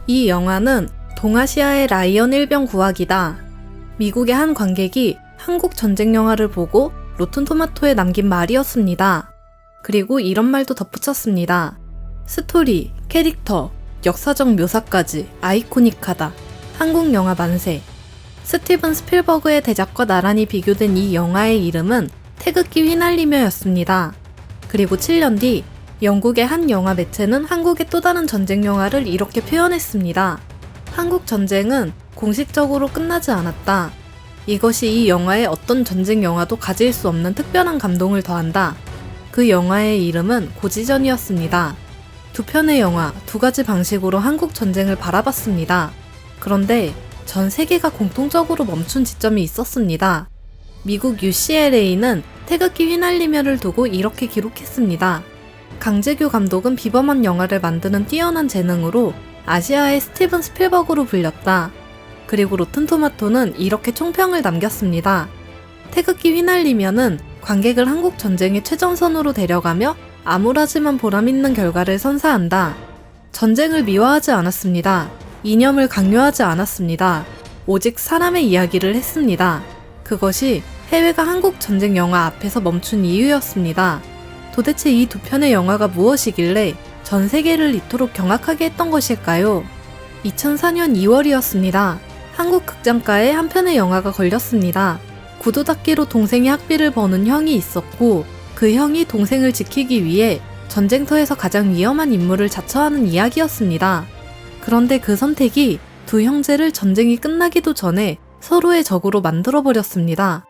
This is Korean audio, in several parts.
이 영화는 동아시아의 라이언 일병 구하기다. 미국의 한 관객이 한국 전쟁 영화를 보고 로튼토마토에 남긴 말이었습니다. 그리고 이런 말도 덧붙였습니다. 스토리, 캐릭터, 역사적 묘사까지 아이코닉하다. 한국 영화 만세. 스티븐 스필버그의 대작과 나란히 비교된 이 영화의 이름은 태극기 휘날리며였습니다. 그리고 7년 뒤 영국의 한 영화 매체는 한국의 또 다른 전쟁 영화를 이렇게 표현했습니다. 한국 전쟁은 공식적으로 끝나지 않았다. 이것이 이 영화의 어떤 전쟁 영화도 가질 수 없는 특별한 감동을 더한다. 그 영화의 이름은 고지전이었습니다. 두 편의 영화, 두 가지 방식으로 한국 전쟁을 바라봤습니다. 그런데 전 세계가 공통적으로 멈춘 지점이 있었습니다. 미국 UCLA는 태극기 휘날리며를 두고 이렇게 기록했습니다. 강재규 감독은 비범한 영화를 만드는 뛰어난 재능으로 아시아의 스티븐 스필버그로 불렸다. 그리고 로튼토마토는 이렇게 총평을 남겼습니다. 태극기 휘날리며는 관객을 한국 전쟁의 최전선으로 데려가며 암울하지만 보람있는 결과를 선사한다. 전쟁을 미화하지 않았습니다. 이념을 강요하지 않았습니다. 오직 사람의 이야기를 했습니다. 그것이 해외가 한국 전쟁 영화 앞에서 멈춘 이유였습니다. 도대체 이 두 편의 영화가 무엇이길래 전 세계를 이토록 경악하게 했던 것일까요? 2004년 2월이었습니다. 한국 극장가에 한 편의 영화가 걸렸습니다. 구두 닦기로 동생이 학비를 버는 형이 있었고 그 형이 동생을 지키기 위해 전쟁터에서 가장 위험한 임무를 자처하는 이야기였습니다. 그런데 그 선택이 두 형제를 전쟁이 끝나기도 전에 서로의 적으로 만들어버렸습니다.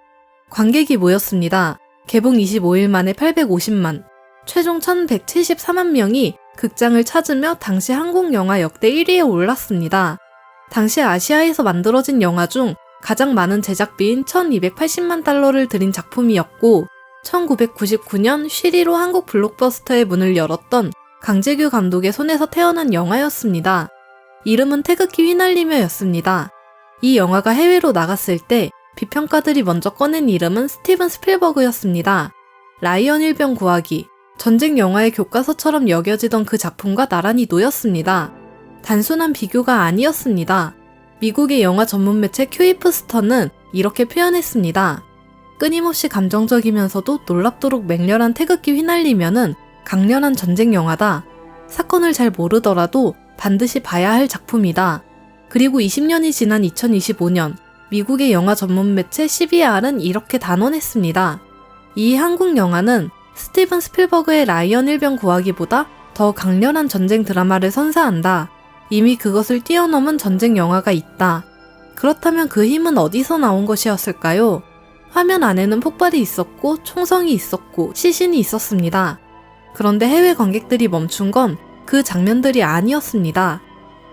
관객이 모였습니다. 개봉 25일 만에 850만, 최종 1174만 명이 극장을 찾으며 당시 한국 영화 역대 1위에 올랐습니다. 당시 아시아에서 만들어진 영화 중 가장 많은 제작비인 1280만 달러를 들인 작품이었고 1999년 쉬리로 한국 블록버스터의 문을 열었던 강재규 감독의 손에서 태어난 영화였습니다. 이름은 태극기 휘날리며였습니다. 이 영화가 해외로 나갔을 때 비평가들이 먼저 꺼낸 이름은 스티븐 스필버그였습니다. 라이언 일병 구하기, 전쟁 영화의 교과서처럼 여겨지던 그 작품과 나란히 놓였습니다. 단순한 비교가 아니었습니다. 미국의 영화 전문 매체 큐이프스터는 이렇게 표현했습니다. 끊임없이 감정적이면서도 놀랍도록 맹렬한 태극기 휘날리며는 강렬한 전쟁 영화다. 사건을 잘 모르더라도 반드시 봐야 할 작품이다. 그리고 20년이 지난 2025년 미국의 영화 전문 매체 CBR은 이렇게 단언했습니다. 이 한국 영화는 스티븐 스필버그의 라이언 일병 구하기보다 더 강렬한 전쟁 드라마를 선사한다. 이미 그것을 뛰어넘은 전쟁 영화가 있다. 그렇다면 그 힘은 어디서 나온 것이었을까요? 화면 안에는 폭발이 있었고 총성이 있었고 시신이 있었습니다. 그런데 해외 관객들이 멈춘 건 그 장면들이 아니었습니다.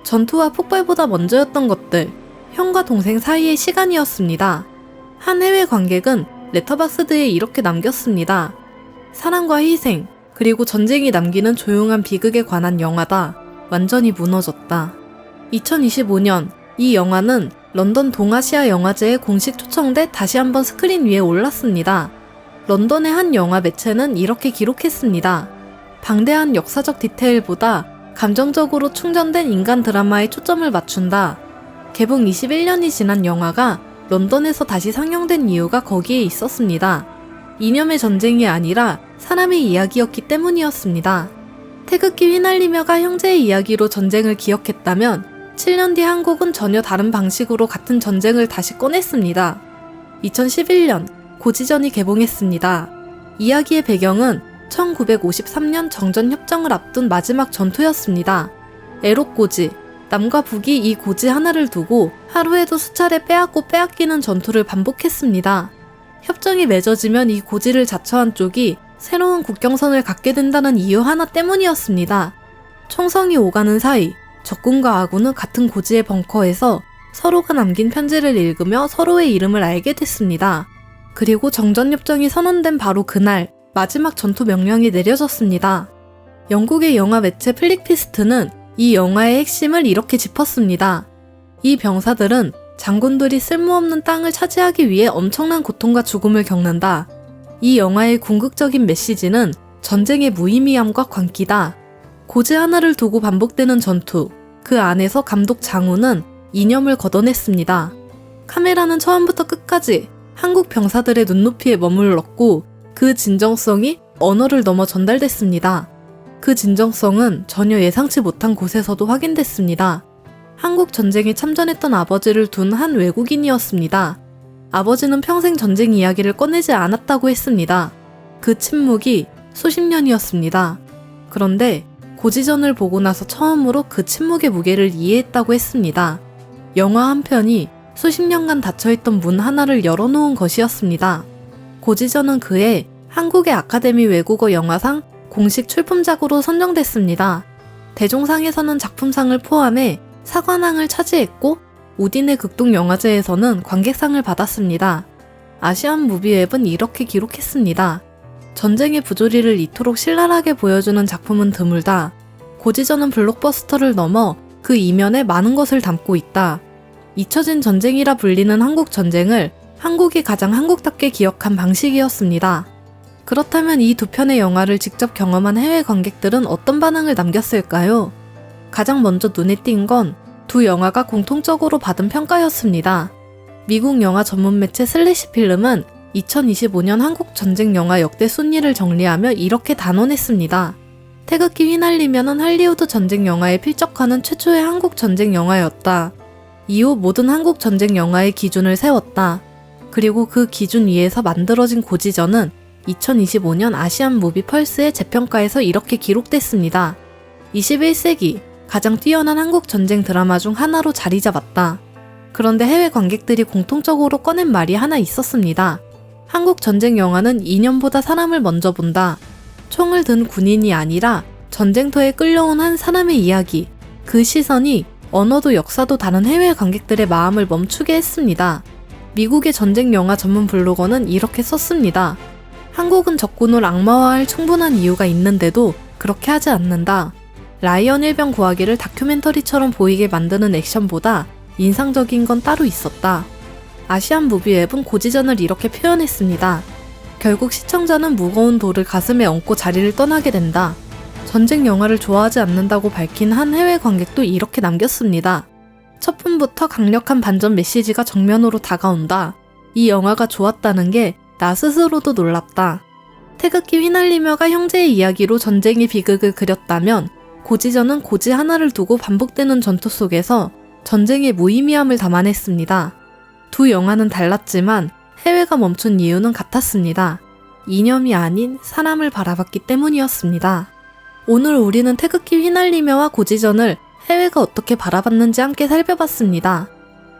전투와 폭발보다 먼저였던 것들, 형과 동생 사이의 시간이었습니다. 한 해외 관객은 레터박스드에 이렇게 남겼습니다. 사랑과 희생, 그리고 전쟁이 남기는 조용한 비극에 관한 영화다. 완전히 무너졌다. 2025년 이 영화는 런던 동아시아 영화제에 공식 초청돼 다시 한번 스크린 위에 올랐습니다. 런던의 한 영화 매체는 이렇게 기록했습니다. 방대한 역사적 디테일보다 감정적으로 충전된 인간 드라마에 초점을 맞춘다. 개봉 21년이 지난 영화가 런던에서 다시 상영된 이유가 거기에 있었습니다. 이념의 전쟁이 아니라 사람의 이야기였기 때문이었습니다. 태극기 휘날리며가 형제의 이야기로 전쟁을 기억했다면 7년 뒤 한국은 전혀 다른 방식으로 같은 전쟁을 다시 꺼냈습니다. 2011년 고지전이 개봉했습니다. 이야기의 배경은 1953년 정전협정을 앞둔 마지막 전투였습니다. 애록고지, 남과 북이 이 고지 하나를 두고 하루에도 수차례 빼앗고 빼앗기는 전투를 반복했습니다. 협정이 맺어지면 이 고지를 자처한 쪽이 새로운 국경선을 갖게 된다는 이유 하나 때문이었습니다. 총성이 오가는 사이 적군과 아군은 같은 고지의 벙커에서 서로가 남긴 편지를 읽으며 서로의 이름을 알게 됐습니다. 그리고 정전협정이 선언된 바로 그날 마지막 전투 명령이 내려졌습니다. 영국의 영화 매체 플릭피스트는 이 영화의 핵심을 이렇게 짚었습니다. 이 병사들은 장군들이 쓸모없는 땅을 차지하기 위해 엄청난 고통과 죽음을 겪는다. 이 영화의 궁극적인 메시지는 전쟁의 무의미함과 광기다. 고지 하나를 두고 반복되는 전투, 그 안에서 감독 장우는 이념을 걷어냈습니다. 카메라는 처음부터 끝까지 한국 병사들의 눈높이에 머물렀고 그 진정성이 언어를 넘어 전달됐습니다. 그 진정성은 전혀 예상치 못한 곳에서도 확인됐습니다. 한국 전쟁에 참전했던 아버지를 둔 한 외국인이었습니다. 아버지는 평생 전쟁 이야기를 꺼내지 않았다고 했습니다. 그 침묵이 수십 년이었습니다. 그런데 고지전을 보고 나서 처음으로 그 침묵의 무게를 이해했다고 했습니다. 영화 한 편이 수십 년간 닫혀있던 문 하나를 열어놓은 것이었습니다. 고지전은 그해 한국의 아카데미 외국어 영화상 공식 출품작으로 선정됐습니다. 대종상에서는 작품상을 포함해 사관왕을 차지했고 우딘의 극동영화제에서는 관객상을 받았습니다. 아시안 무비웹은 이렇게 기록했습니다. 전쟁의 부조리를 이토록 신랄하게 보여주는 작품은 드물다. 고지전은 블록버스터를 넘어 그 이면에 많은 것을 담고 있다. 잊혀진 전쟁이라 불리는 한국 전쟁을 한국이 가장 한국답게 기억한 방식이었습니다. 그렇다면 이 두 편의 영화를 직접 경험한 해외 관객들은 어떤 반응을 남겼을까요? 가장 먼저 눈에 띈 건 두 영화가 공통적으로 받은 평가였습니다. 미국 영화 전문 매체 슬래시 필름은 2025년 한국 전쟁 영화 역대 순위를 정리하며 이렇게 단언했습니다. 태극기 휘날리면은 할리우드 전쟁 영화에 필적하는 최초의 한국 전쟁 영화였다. 이후 모든 한국 전쟁 영화의 기준을 세웠다. 그리고 그 기준 위에서 만들어진 고지전은 2025년 아시안 무비 펄스의 재평가에서 이렇게 기록됐습니다. 21세기 가장 뛰어난 한국 전쟁 드라마 중 하나로 자리 잡았다. 그런데 해외 관객들이 공통적으로 꺼낸 말이 하나 있었습니다. 한국 전쟁 영화는 이념보다 사람을 먼저 본다. 총을 든 군인이 아니라 전쟁터에 끌려온 한 사람의 이야기. 그 시선이 언어도 역사도 다른 해외 관객들의 마음을 멈추게 했습니다. 미국의 전쟁 영화 전문 블로거는 이렇게 썼습니다. 한국은 적군을 악마화할 충분한 이유가 있는데도 그렇게 하지 않는다. 라이언 일병 구하기를 다큐멘터리처럼 보이게 만드는 액션보다 인상적인 건 따로 있었다. 아시안 무비웹은 고지전을 이렇게 표현했습니다. 결국 시청자는 무거운 돌을 가슴에 얹고 자리를 떠나게 된다. 전쟁 영화를 좋아하지 않는다고 밝힌 한 해외 관객도 이렇게 남겼습니다. 첫 분부터 강력한 반전 메시지가 정면으로 다가온다. 이 영화가 좋았다는 게 나 스스로도 놀랍다. 태극기 휘날리며가 형제의 이야기로 전쟁의 비극을 그렸다면 고지전은 고지 하나를 두고 반복되는 전투 속에서 전쟁의 무의미함을 담아냈습니다. 두 영화는 달랐지만 해외가 멈춘 이유는 같았습니다. 이념이 아닌 사람을 바라봤기 때문이었습니다. 오늘 우리는 태극기 휘날리며와 고지전을 해외가 어떻게 바라봤는지 함께 살펴봤습니다.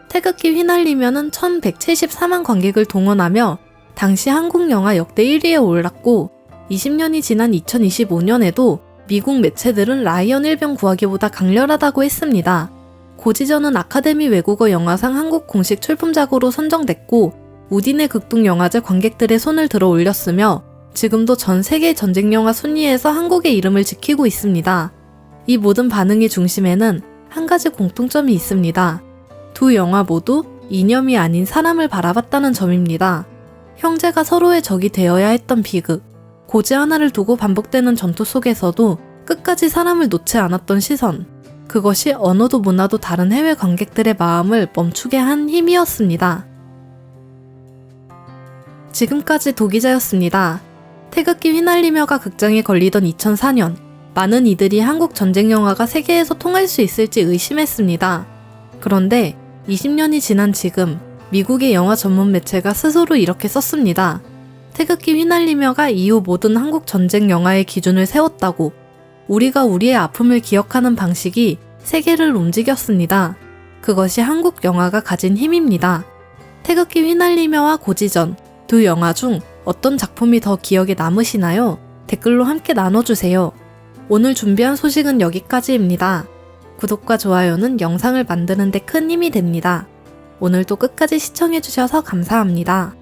태극기 휘날리며는 1174만 관객을 동원하며 당시 한국 영화 역대 1위에 올랐고 20년이 지난 2025년에도 미국 매체들은 라이언 일병 구하기보다 강렬하다고 했습니다. 고지전은 아카데미 외국어 영화상 한국 공식 출품작으로 선정됐고 우딘의 극동영화제 관객들의 손을 들어 올렸으며 지금도 전 세계 전쟁 영화 순위에서 한국의 이름을 지키고 있습니다. 이 모든 반응의 중심에는 한 가지 공통점이 있습니다. 두 영화 모두 이념이 아닌 사람을 바라봤다는 점입니다. 형제가 서로의 적이 되어야 했던 비극, 고지 하나를 두고 반복되는 전투 속에서도 끝까지 사람을 놓지 않았던 시선, 그것이 언어도 문화도 다른 해외 관객들의 마음을 멈추게 한 힘이었습니다. 지금까지 도기자였습니다. 태극기 휘날리며가 극장에 걸리던 2004년, 많은 이들이 한국 전쟁 영화가 세계에서 통할 수 있을지 의심했습니다. 그런데 20년이 지난 지금 미국의 영화 전문 매체가 스스로 이렇게 썼습니다. 태극기 휘날리며가 이후 모든 한국 전쟁 영화의 기준을 세웠다고. 우리가 우리의 아픔을 기억하는 방식이 세계를 움직였습니다. 그것이 한국 영화가 가진 힘입니다. 태극기 휘날리며와 고지전, 두 영화 중 어떤 작품이 더 기억에 남으시나요? 댓글로 함께 나눠주세요. 오늘 준비한 소식은 여기까지입니다. 구독과 좋아요는 영상을 만드는 데 큰 힘이 됩니다. 오늘도 끝까지 시청해주셔서 감사합니다.